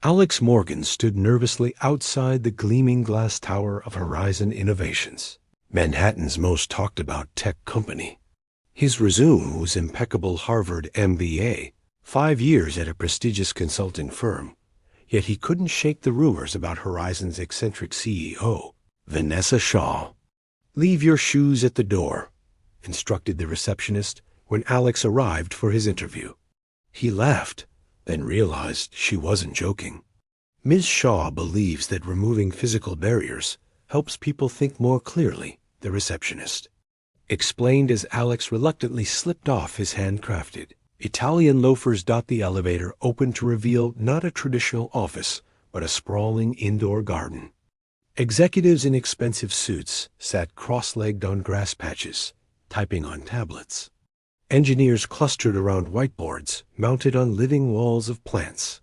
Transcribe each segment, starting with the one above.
Alex Morgan stood nervously outside the gleaming glass tower of Horizon Innovations, Manhattan's most talked-about tech company. His resume was impeccable Harvard MBA, 5 years at a prestigious consulting firm, yet he couldn't shake the rumors about Horizon's eccentric CEO, Vanessa Shaw. "Leave your shoes at the door," instructed the receptionist when Alex arrived for his interview. He laughed, then realized she wasn't joking. "Ms. Shaw believes that removing physical barriers helps people think more clearly," the receptionist explained as Alex reluctantly slipped off his handcrafted Italian loafers. The elevator opened to reveal not a traditional office, but a sprawling indoor garden. Executives in expensive suits sat cross-legged on grass patches, typing on tablets. Engineers clustered around whiteboards mounted on living walls of plants.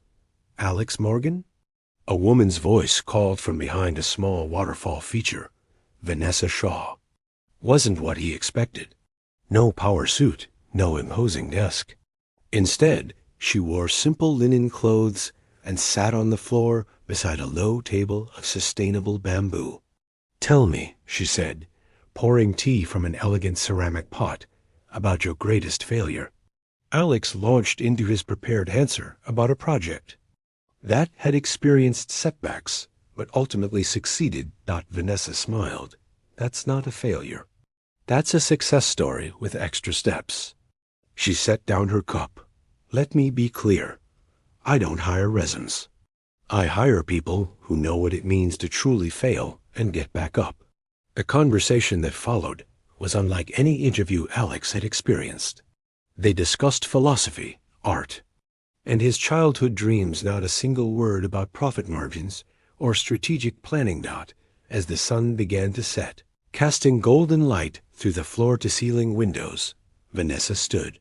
"Alex Morgan?" A woman's voice called from behind a small waterfall feature. Vanessa Shaw. Wasn't what he expected. No power suit, no imposing desk. Instead, she wore simple linen clothes and sat on the floor beside a low table of sustainable bamboo. "Tell me," she said, pouring tea from an elegant ceramic pot, "about your greatest failure." Alex launched into his prepared answer about a project that had experienced setbacks, but ultimately succeeded. Vanessa smiled. "That's not a failure. That's a success story with extra steps." She set down her cup. "Let me be clear. I don't hire resumes. I hire people who know what it means to truly fail and get back up." The conversation that followed was unlike any interview Alex had experienced. They discussed philosophy, art, and his childhood dreams. Not a single word about profit margins or strategic planning. As the sun began to set, casting golden light through the floor-to-ceiling windows, Vanessa stood.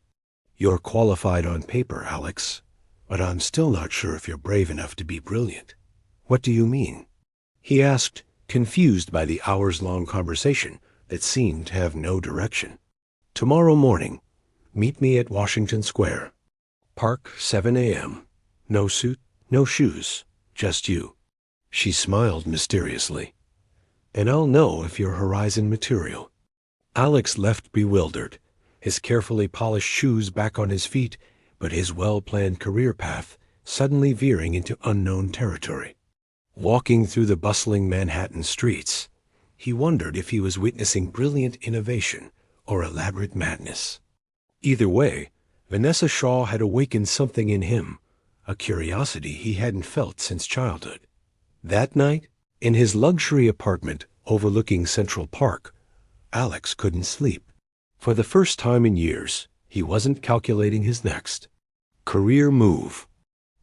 "You're qualified on paper, Alex, but I'm still not sure if you're brave enough to be brilliant." "What do you mean?" he asked, confused by the hours-long conversation that seemed to have no direction. "Tomorrow morning, meet me at Washington Square. Park, 7 a.m. No suit, no shoes, just you." She smiled mysteriously. "And I'll know if you're Horizon material." Alex left bewildered, his carefully polished shoes back on his feet, but his well-planned career path suddenly veering into unknown territory. Walking through the bustling Manhattan streets, he wondered if he was witnessing brilliant innovation or elaborate madness. Either way, Vanessa Shaw had awakened something in him, a curiosity he hadn't felt since childhood. That night, in his luxury apartment overlooking Central Park, Alex couldn't sleep. For the first time in years, he wasn't calculating his next career move.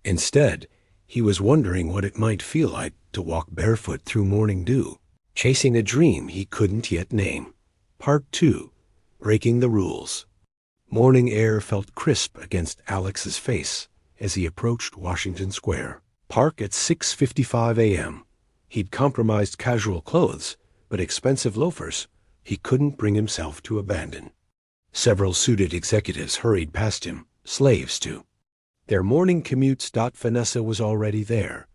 Instead, he was wondering what it might feel like to walk barefoot through morning dew, chasing a dream he couldn't yet name. Part 2. Breaking the Rules. Morning air felt crisp against Alex's face as he approached Washington Square Park at 6:55 a.m. He'd compromised casual clothes, but expensive loafers he couldn't bring himself to abandon. Several suited executives hurried past him, slaves to their morning commutes. Vanessa was already there,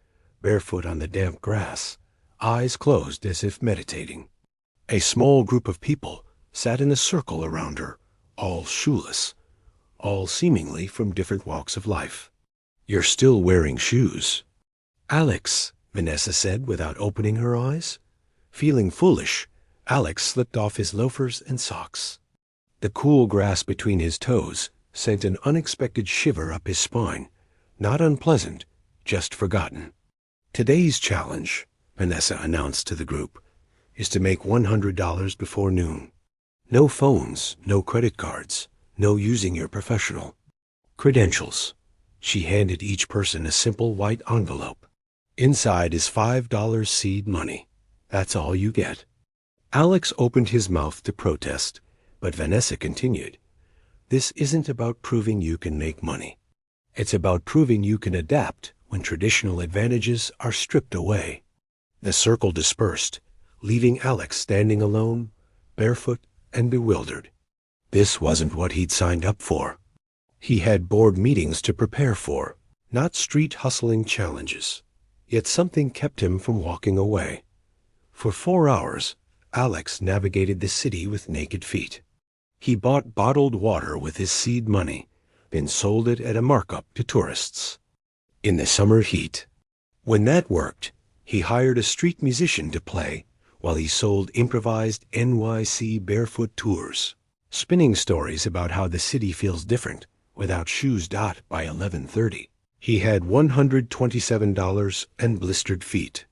barefoot on the damp grass, eyes closed as if meditating. A small group of people sat in a circle around her, all shoeless, all seemingly from different walks of life. "You're still wearing shoes." "Alex," Vanessa said without opening her eyes. Feeling foolish, Alex slipped off his loafers and socks. The cool grass between his toes sent an unexpected shiver up his spine. Not unpleasant, just forgotten. "Today's challenge," Vanessa announced to the group, "is to make $100 before noon. No phones, no credit cards, no using your professional credentials." She handed each person a simple white envelope. "Inside is $5 seed money. That's all you get." Alex opened his mouth to protest, but Vanessa continued. "This isn't about proving you can make money. It's about proving you can adapt when traditional advantages are stripped away." The circle dispersed, leaving Alex standing alone, barefoot and bewildered. This wasn't what he'd signed up for. He had board meetings to prepare for, not street hustling challenges. Yet something kept him from walking away. For 4 hours, Alex navigated the city with naked feet. He bought bottled water with his seed money, then sold it at a markup to tourists. In the summer heat. When that worked, he hired a street musician to play while he sold improvised NYC barefoot tours, spinning stories about how the city feels different without shoes. By 11:30, he had $127 and blistered feet.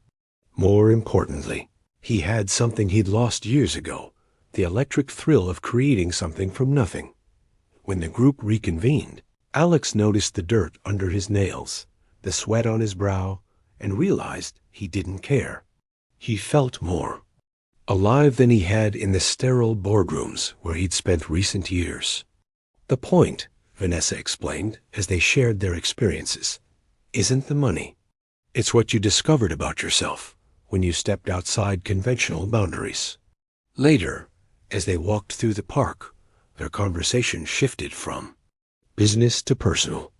More importantly, he had something he'd lost years ago, the electric thrill of creating something from nothing. When the group reconvened, Alex noticed the dirt under his nails, the sweat on his brow, and realized he didn't care. He felt more alive than he had in the sterile boardrooms where he'd spent recent years. The point, Vanessa explained as they shared their experiences, isn't the money. It's what you discovered about yourself when you stepped outside conventional boundaries. Later, as they walked through the park, their conversation shifted from business to personal.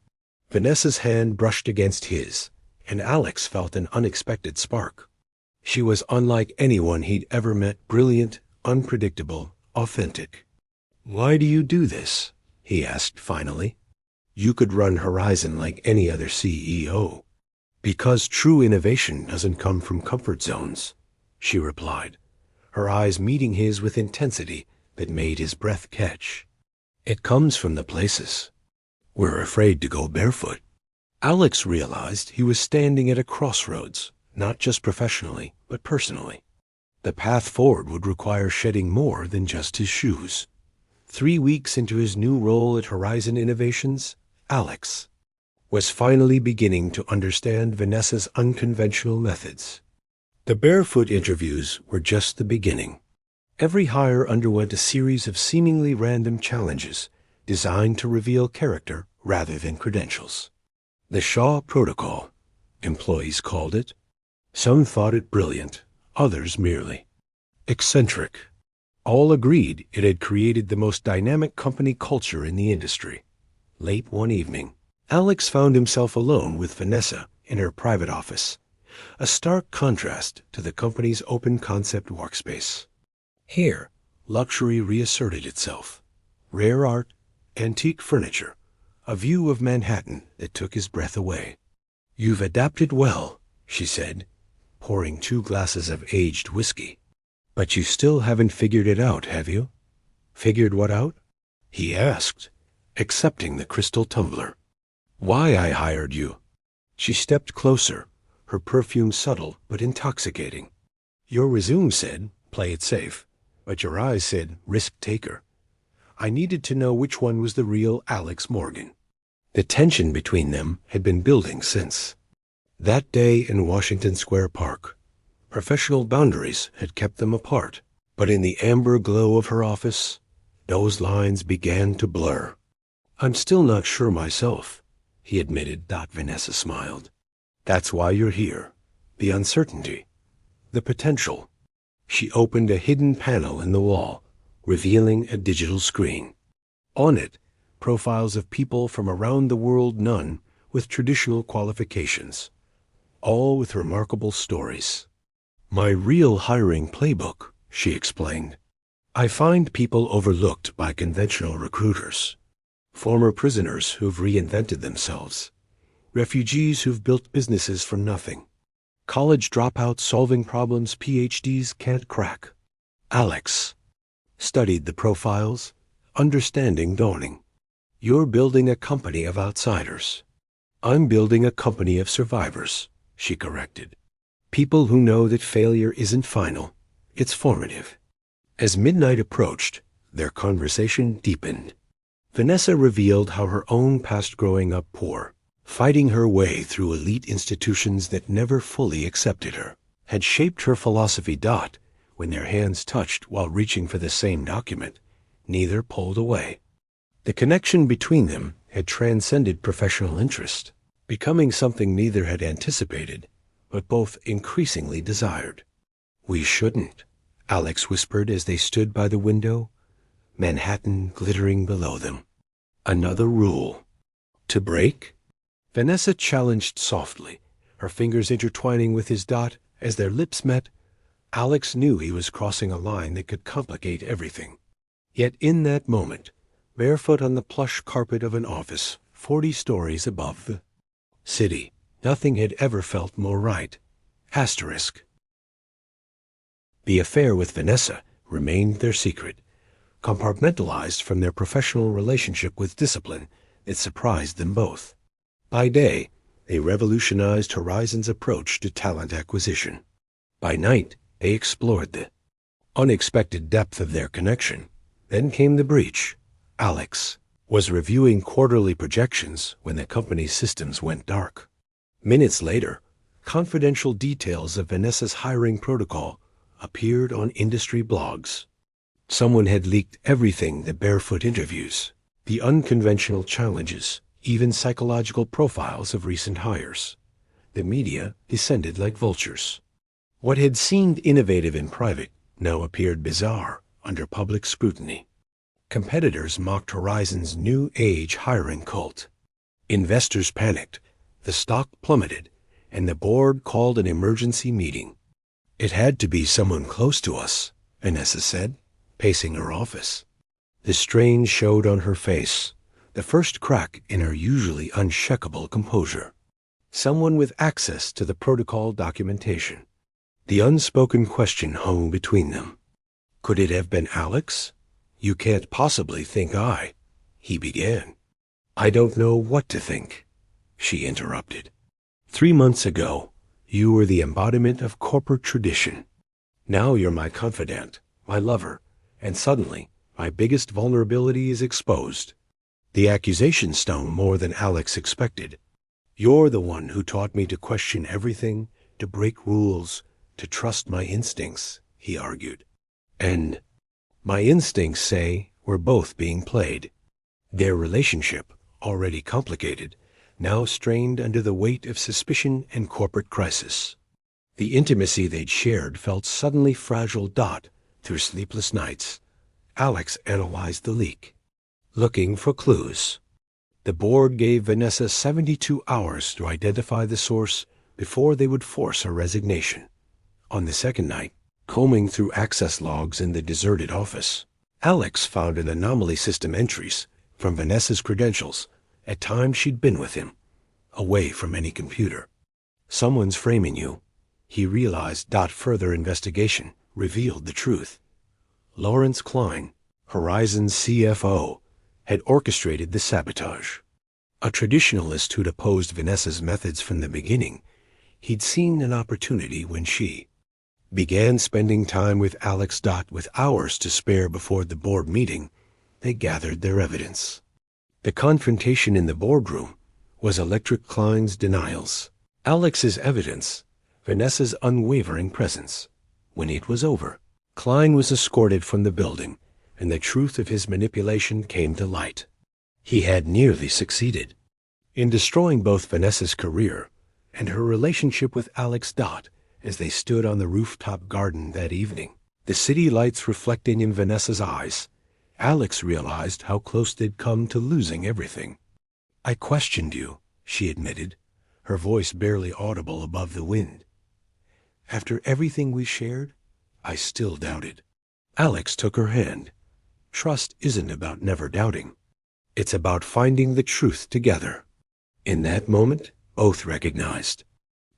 Vanessa's hand brushed against his, and Alex felt an unexpected spark. She was unlike anyone he'd ever met, brilliant, unpredictable, authentic. "Why do you do this?" he asked finally. "You could run Horizon like any other CEO." "Because true innovation doesn't come from comfort zones," she replied, her eyes meeting his with intensity that made his breath catch. "It comes from the places we're afraid to go barefoot." Alex realized he was standing at a crossroads, not just professionally, but personally. The path forward would require shedding more than just his shoes. 3 weeks into his new role at Horizon Innovations, Alex was finally beginning to understand Vanessa's unconventional methods. The barefoot interviews were just the beginning. Every hire underwent a series of seemingly random challenges designed to reveal character rather than credentials. The Shaw Protocol, employees called it. Some thought it brilliant, others merely eccentric. All agreed it had created the most dynamic company culture in the industry. Late one evening, Alex found himself alone with Vanessa in her private office, a stark contrast to the company's open-concept workspace. Here, luxury reasserted itself. Rare art, antique furniture, a view of Manhattan that took his breath away. "You've adapted well," she said, pouring 2 glasses of aged whiskey. "But you still haven't figured it out, have you?" "Figured what out?" he asked, accepting the crystal tumbler. "Why I hired you." She stepped closer, her perfume subtle but intoxicating. "Your resume said, play it safe, but your eyes said, risk taker. I needed to know which one was the real Alex Morgan." The tension between them had been building since that day in Washington Square Park. Professional boundaries had kept them apart, but in the amber glow of her office, those lines began to blur. "I'm still not sure myself," he admitted. Vanessa smiled. "That's why you're here. The uncertainty. The potential." She opened a hidden panel in the wall, revealing a digital screen. On it, profiles of people from around the world, none with traditional qualifications, all with remarkable stories. "My real hiring playbook," she explained. "I find people overlooked by conventional recruiters. Former prisoners who've reinvented themselves. Refugees who've built businesses from nothing. College dropouts solving problems PhDs can't crack." Alex studied the profiles, understanding dawning. "You're building a company of outsiders." "I'm building a company of survivors," she corrected. "People who know that failure isn't final, it's formative." As midnight approached, their conversation deepened. Vanessa revealed how her own past growing up poor, fighting her way through elite institutions that never fully accepted her, had shaped her philosophy. When their hands touched while reaching for the same document, neither pulled away. The connection between them had transcended professional interest, becoming something neither had anticipated, but both increasingly desired. "We shouldn't," Alex whispered as they stood by the window, Manhattan glittering below them. "Another rule to break?" Vanessa challenged softly, her fingers intertwining with his dot. As their lips met, Alex knew he was crossing a line that could complicate everything. Yet in that moment, barefoot on the plush carpet of an office 40 stories above the city, nothing had ever felt more right. Asterisk. The affair with Vanessa remained their secret, compartmentalized from their professional relationship with discipline that surprised them both. By day, they revolutionized Horizon's approach to talent acquisition. By night, they explored the unexpected depth of their connection. Then came the breach. Alex was reviewing quarterly projections when the company's systems went dark. Minutes later, confidential details of Vanessa's hiring protocol appeared on industry blogs. Someone had leaked everything: the Barefoot interviews, the unconventional challenges, even psychological profiles of recent hires. The media descended like vultures. What had seemed innovative in private now appeared bizarre under public scrutiny. Competitors mocked Horizon's new age hiring cult. Investors panicked, the stock plummeted, and the board called an emergency meeting. "It had to be someone close to us," Vanessa said, pacing her office. The strain showed on her face, the first crack in her usually unshakable composure. Someone with access to the protocol documentation. The unspoken question hung between them. Could it have been Alex? "You can't possibly think he began. "I don't know what to think," she interrupted. 3 months ago, you were the embodiment of corporate tradition. Now you're my confidant, my lover, and suddenly my biggest vulnerability is exposed. The accusation stung more than Alex expected. "You're the one who taught me to question everything, to break rules, to trust my instincts," he argued. "And my instincts say we're both being played." Their relationship, already complicated, now strained under the weight of suspicion and corporate crisis. The intimacy they'd shared felt suddenly fragile. Through sleepless nights, Alex analyzed the leak, looking for clues. The board gave Vanessa 72 hours to identify the source before they would force her resignation. On the second night, combing through access logs in the deserted office, Alex found an anomaly system entries from Vanessa's credentials at times she'd been with him, away from any computer. "Someone's framing you," he realized. Further investigation revealed the truth. Lawrence Klein, Horizon's CFO, had orchestrated the sabotage. A traditionalist who'd opposed Vanessa's methods from the beginning, he'd seen an opportunity when she began spending time with Alex. With hours to spare before the board meeting, they gathered their evidence. The confrontation in the boardroom was Electric Klein's denials, Alex's evidence, Vanessa's unwavering presence. When it was over, Klein was escorted from the building, and the truth of his manipulation came to light. He had nearly succeeded in destroying both Vanessa's career and her relationship with Alex. As they stood on the rooftop garden that evening, the city lights reflecting in Vanessa's eyes, Alex realized how close they'd come to losing everything. "I questioned you," she admitted, her voice barely audible above the wind. "After everything we shared, I still doubted." Alex took her hand. "Trust isn't about never doubting. It's about finding the truth together." In that moment, both recognized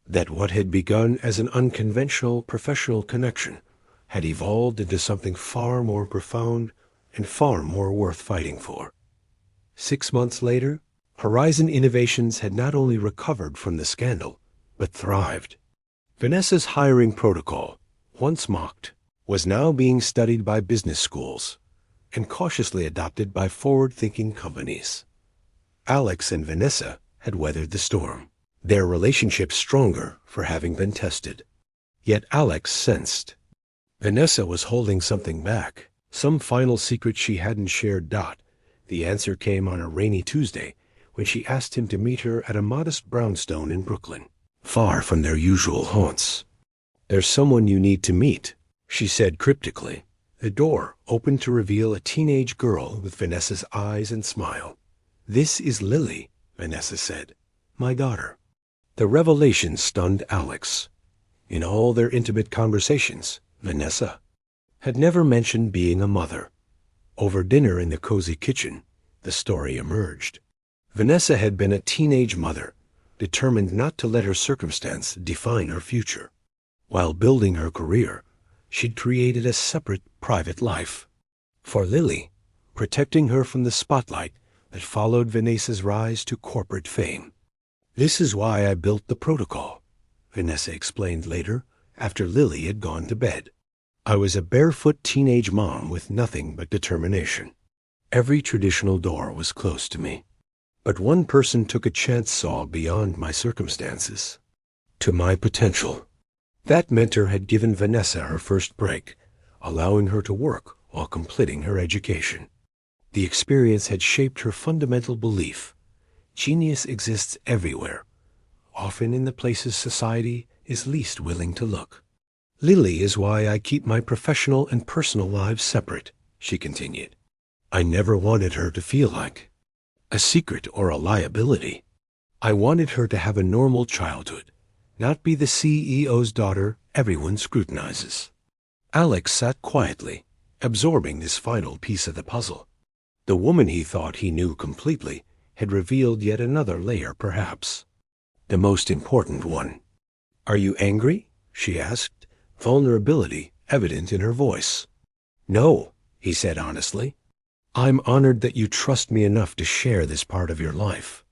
that what had begun as an unconventional professional connection had evolved into something far more profound and far more worth fighting for. 6 months later, Horizon Innovations had not only recovered from the scandal, but thrived. Vanessa's hiring protocol, once mocked, was now being studied by business schools and cautiously adopted by forward-thinking companies. Alex and Vanessa had weathered the storm, their relationship stronger for having been tested. Yet Alex sensed Vanessa was holding something back, some final secret she hadn't shared. The answer came on a rainy Tuesday when she asked him to meet her at a modest brownstone in Brooklyn, far from their usual haunts. "There's someone you need to meet," she said cryptically. The door opened to reveal a teenage girl with Vanessa's eyes and smile. "This is Lily," Vanessa said, my daughter. The revelation stunned Alex. In all their intimate conversations, Vanessa had never mentioned being a mother. Over dinner in the cozy kitchen, the story emerged. Vanessa had been a teenage mother, determined not to let her circumstance define her future. While building her career, she'd created a separate, private life. For Lily, protecting her from the spotlight that followed Vanessa's rise to corporate fame. "This is why I built the protocol," Vanessa explained later, after Lily had gone to bed. "I was a barefoot teenage mom with nothing but determination. Every traditional door was closed to me. But one person took a chance saw beyond my circumstances, to my potential." That mentor had given Vanessa her first break, allowing her to work while completing her education. The experience had shaped her fundamental belief: genius exists everywhere, often in the places society is least willing to look. "Lily is why I keep my professional and personal lives separate," she continued. "I never wanted her to feel like a secret or a liability. I wanted her to have a normal childhood, not be the CEO's daughter everyone scrutinizes." Alex sat quietly, absorbing this final piece of the puzzle. The woman he thought he knew completely had revealed yet another layer, perhaps the most important one. "Are you angry?" she asked, vulnerability evident in her voice. "No," he said honestly. "I'm honored that you trust me enough to share this part of your life."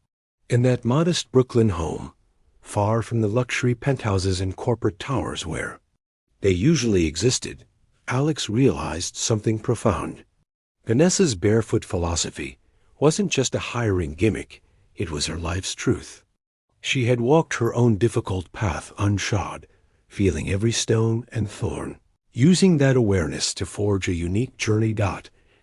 In that modest Brooklyn home, far from the luxury penthouses and corporate towers where they usually existed, Alex realized something profound. Vanessa's barefoot philosophy wasn't just a hiring gimmick, it was her life's truth. She had walked her own difficult path unshod, feeling every stone and thorn, using that awareness to forge a unique journey.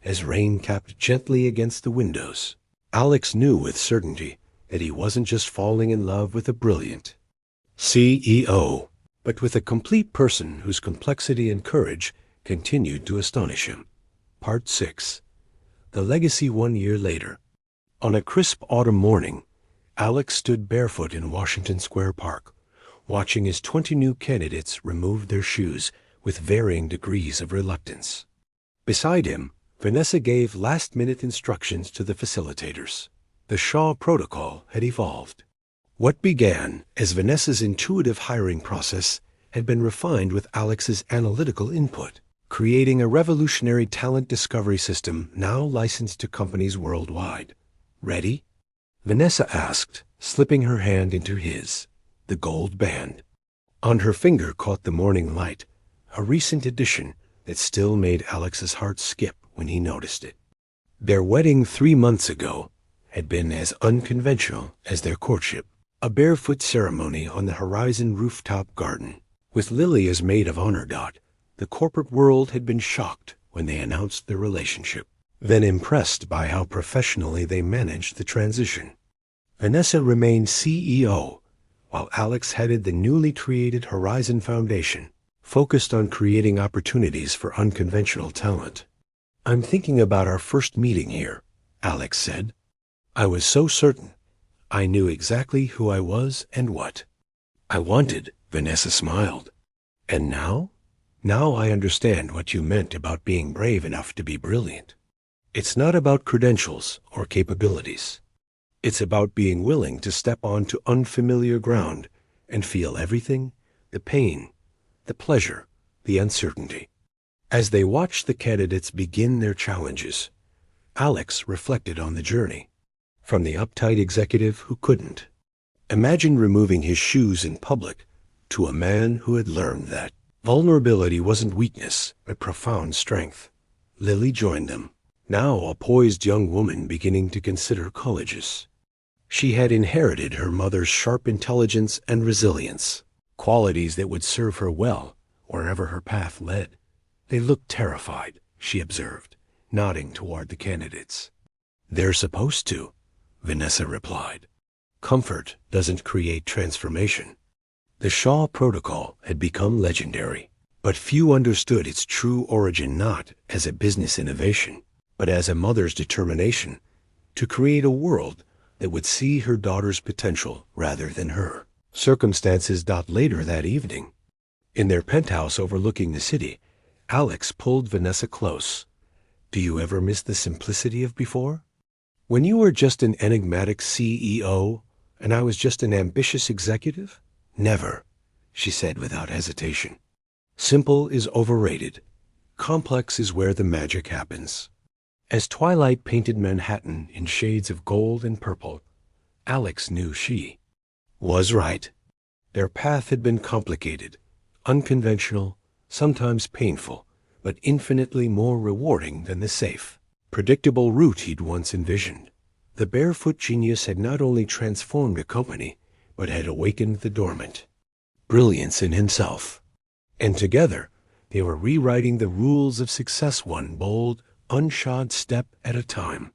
As rain tapped gently against the windows, Alex knew with certainty that he wasn't just falling in love with a brilliant CEO, but with a complete person whose complexity and courage continued to astonish him. Part 6. The Legacy. 1 year later. On a crisp autumn morning, Alex stood barefoot in Washington Square Park, watching as 20 new candidates removed their shoes with varying degrees of reluctance. Beside him, Vanessa gave last-minute instructions to the facilitators. The Shaw Protocol had evolved. What began as Vanessa's intuitive hiring process had been refined with Alex's analytical input, creating a revolutionary talent discovery system now licensed to companies worldwide. "Ready?" Vanessa asked, slipping her hand into his, the gold band. On her finger caught the morning light, a recent addition that still made Alex's heart skip when he noticed it. Their wedding 3 months ago had been as unconventional as their courtship. A barefoot ceremony on the Horizon rooftop garden, with Lily as maid of honor. The corporate world had been shocked when they announced their relationship, then impressed by how professionally they managed the transition. Vanessa remained CEO, while Alex headed the newly created Horizon Foundation, focused on creating opportunities for unconventional talent. "I'm thinking about our first meeting here," Alex said. "I was so certain. I knew exactly who I was and what I wanted." Vanessa smiled. "And now? Now I understand what you meant about being brave enough to be brilliant. It's not about credentials or capabilities. It's about being willing to step onto unfamiliar ground and feel everything, the pain, the pleasure, the uncertainty." As they watched the candidates begin their challenges, Alex reflected on the journey. From the uptight executive who couldn't imagine removing his shoes in public, to a man who had learned that vulnerability wasn't weakness, but profound strength. Lily joined them, now a poised young woman beginning to consider colleges. She had inherited her mother's sharp intelligence and resilience, qualities that would serve her well wherever her path led. "They look terrified," she observed, nodding toward the candidates. "They're supposed to," Vanessa replied. "Comfort doesn't create transformation." The Shaw Protocol had become legendary, but few understood its true origin not as a business innovation, but as a mother's determination to create a world that would see her daughter's potential rather than her. Circumstances. Later that evening, in their penthouse overlooking the city, Alex pulled Vanessa close. Do you ever miss the simplicity of before? When you were just an enigmatic CEO and I was just an ambitious executive? Never, she said without hesitation. Simple is overrated. Complex is where the magic happens. As twilight painted Manhattan in shades of gold and purple, Alex knew she was right. Their path had been complicated, unconventional, sometimes painful, but infinitely more rewarding than the safe, predictable route he'd once envisioned. The Barefoot Genius had not only transformed a company, but had awakened the dormant brilliance in himself. And together, they were rewriting the rules of success one bold, unshod step at a time.